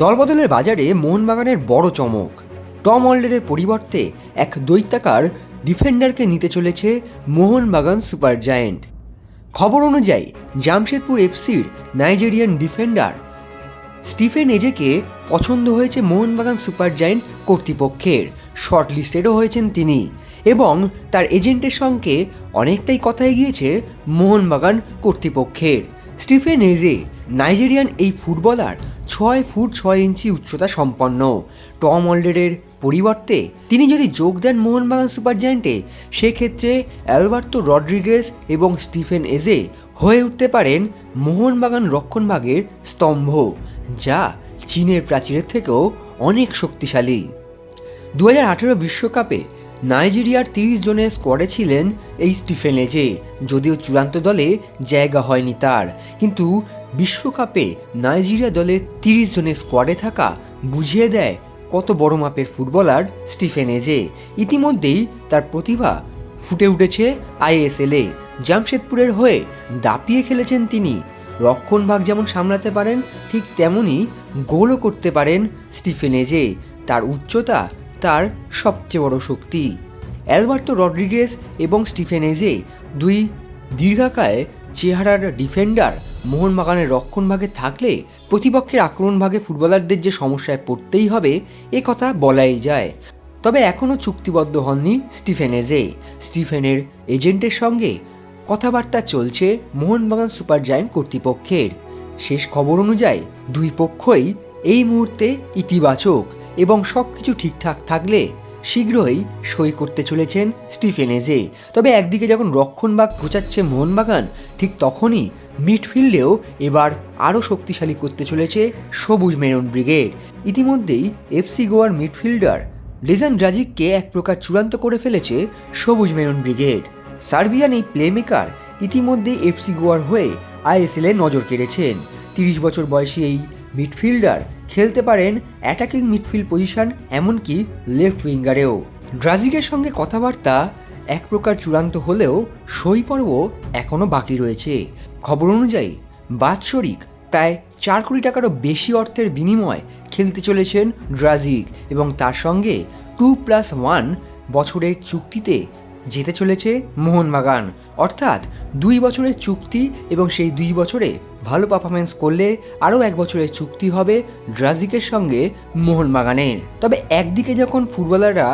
দলবদলের বাজারে মোহনবাগানের বড় চমক। টম অলডারের পরিবর্তে এক দৈত্যাকার ডিফেন্ডারকে নিতে চলেছে মোহনবাগান সুপার জায়েন্ট। খবর অনুযায়ী জামশেদপুর এফসির নাইজেরিয়ান ডিফেন্ডার স্টিফেন এজেকে পছন্দ হয়েছে মোহনবাগান সুপার জায়েন্ট কর্তৃপক্ষের। শর্ট লিস্টেডও হয়েছেন তিনি এবং তার এজেন্টের সঙ্গে অনেকটাই কথা এগিয়েছে মোহনবাগান কর্তৃপক্ষের। স্টিফেন এজে নাইজেরিয়ান এই ফুটবলার 6 ফুট 6 ইঞ্চি উচ্চতা সম্পন্ন। টম অলডারের পরিবর্তে তিনি যদি যোগ দেন মোহনবাগান সুপার জায়েন্টে, সেক্ষেত্রে অ্যালবার্তো রড্রিগেজ এবং স্টিফেন এজে হয়ে উঠতে পারেন মোহনবাগান রক্ষণভাগের স্তম্ভ, যা চীনের প্রাচীরের থেকেও অনেক শক্তিশালী। 2018 বিশ্বকাপে নাইজেরিয়ার 30 জনের স্কোয়াডে ছিলেন এই স্টিফেন এজে। যদিও চূড়ান্ত দলে জায়গা হয়নি তার, কিন্তু বিশ্বকাপে নাইজেরিয়া দলে 30 জনের স্কোয়াডে থাকা বুঝিয়ে দেয় কত বড় মাপের ফুটবলার স্টিফেন এজে। ইতিমধ্যেই তার প্রতিভা ফুটে উঠেছে আইএসএলে। জামশেদপুরের হয়ে দাপিয়ে খেলেছেন তিনি। রক্ষণভাগ যেমন সামলাতে পারেন, ঠিক তেমনই গোলও করতে পারেন স্টিফেন এজে। তার উচ্চতা তার সবচেয়ে বড় শক্তি। অ্যালবার্তো রড্রিগেজ এবং স্টিফেন এজে দুই দীর্ঘাকায় চেহারার ডিফেন্ডার মোহনবাগানের রক্ষণভাগে থাকলে প্রতিপক্ষের আক্রমণভাগে ফুটবলারদের যে সমস্যায় পড়তেই হবে এ কথা বলাই যায়। তবে এখনও চুক্তিবদ্ধ হননি স্টিফেন এজে। স্টিফেনের এজেন্টের সঙ্গে কথাবার্তা চলছে মোহনবাগান সুপার জায়েন্ট কর্তৃপক্ষের। শেষ খবর অনুযায়ী দুই পক্ষই এই মুহূর্তে ইতিবাচক এবং সব কিছু ঠিকঠাক থাকলে শীঘ্রই সই করতে চলেছেন স্টিফেন এজে। তবে একদিকে যখন রক্ষণভাগ ঘুচাচ্ছে মোহনবাগান, ঠিক তখনই মিডফিল্ডেও এবার আরও শক্তিশালী করতে চলেছে সবুজ মেরুন ব্রিগেড। ইতিমধ্যেই এফসি গোয়ার মিডফিল্ডার ডেজান ড্রাজিককে এক প্রকার চূড়ান্ত করে ফেলেছে সবুজ মেরুন ব্রিগেড। সার্বিয়ান এই প্লেমেকার ইতিমধ্যেই এফসি গোয়ার হয়ে আইএসএলে নজর কেড়েছেন। 30 বছর বয়সী এই মিডফিল্ডার খেলতে পারেন অ্যাটাকিং মিডফিল্ড পজিশন, এমনকি লেফট উইঙ্গারেও। ড্রাজিকের সঙ্গে কথাবার্তা এক প্রকার চূড়ান্ত হলেও সই পর্ব এখনও বাকি রয়েছে। খবর অনুযায়ী বাৎসরিক প্রায় 4 কোটি টাকারও বেশি অর্থের বিনিময় খেলতে চলেছেন ড্রাজিক এবং তার সঙ্গে 2+1 বছরের চুক্তিতে যেতে চলেছে মোহনবাগান। অর্থাৎ 2 বছরের চুক্তি এবং সেই 2 বছরে ভালো পারফরমেন্স করলে আরও 1 বছরের চুক্তি হবে ড্রাজিকের সঙ্গে মোহনবাগানের। তবে একদিকে যখন ফুটবলাররা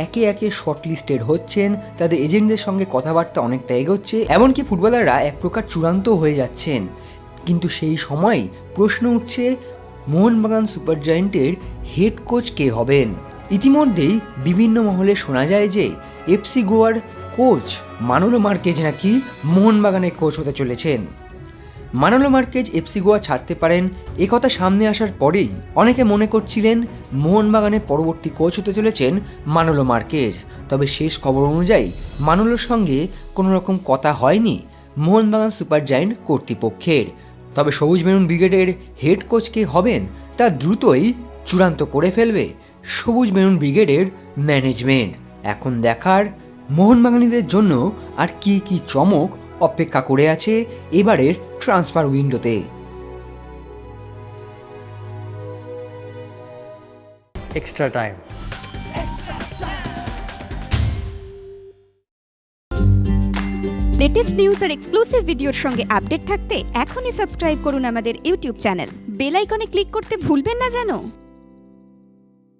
একে একে শর্ট লিস্টেড হচ্ছেন, তাদের এজেন্টদের সঙ্গে কথাবার্তা অনেকটা এগোচ্ছে, এমনকি ফুটবলাররা এক প্রকার চূড়ান্ত হয়ে যাচ্ছেন, কিন্তু সেই সময় প্রশ্ন উঠছে মোহনবাগান সুপার জায়েন্টের হেড কোচ কে হবেন। ইতিমধ্যেই বিভিন্ন মহলে শোনা যায় যে এফসি গোয়ার কোচ মানোলো মার্কেজ নাকি মোহনবাগানের কোচ হতে চলেছেন। মানোলো মার্কেজ এফসি গোয়া ছাড়তে পারেন এ কথা সামনে আসার পরেই অনেকে মনে করছিলেন মোহনবাগানের পরবর্তী কোচ হতে চলেছেন মানোলো মার্কেজ। তবে শেষ খবর অনুযায়ী মানোলোর সঙ্গে কোনো রকম কথা হয়নি মোহনবাগান সুপার জায়েন্ট কর্তৃপক্ষের। তবে সবুজ মেরুন ব্রিগেডের হেড কোচ কে হবেন তা দ্রুতই চূড়ান্ত করে ফেলবে সবুজ মেরুন ব্রিগেডের ম্যানেজমেন্ট। এখন দেখার মোহনবাগানীদের জন্য আর কি কি চমক অপেক্ষা করে আছে এবারের ট্রান্সফার উইন্ডোতে। Extra time. লেটেস্ট নিউজ আর এক্সক্লুসিভ ভিডিওর সঙ্গে আপডেট থাকতে এখনই সাবস্ক্রাইব করুন আমাদের ইউটিউব চ্যানেল। বেল আইকনে ক্লিক করতে ভুলবেন না যেন।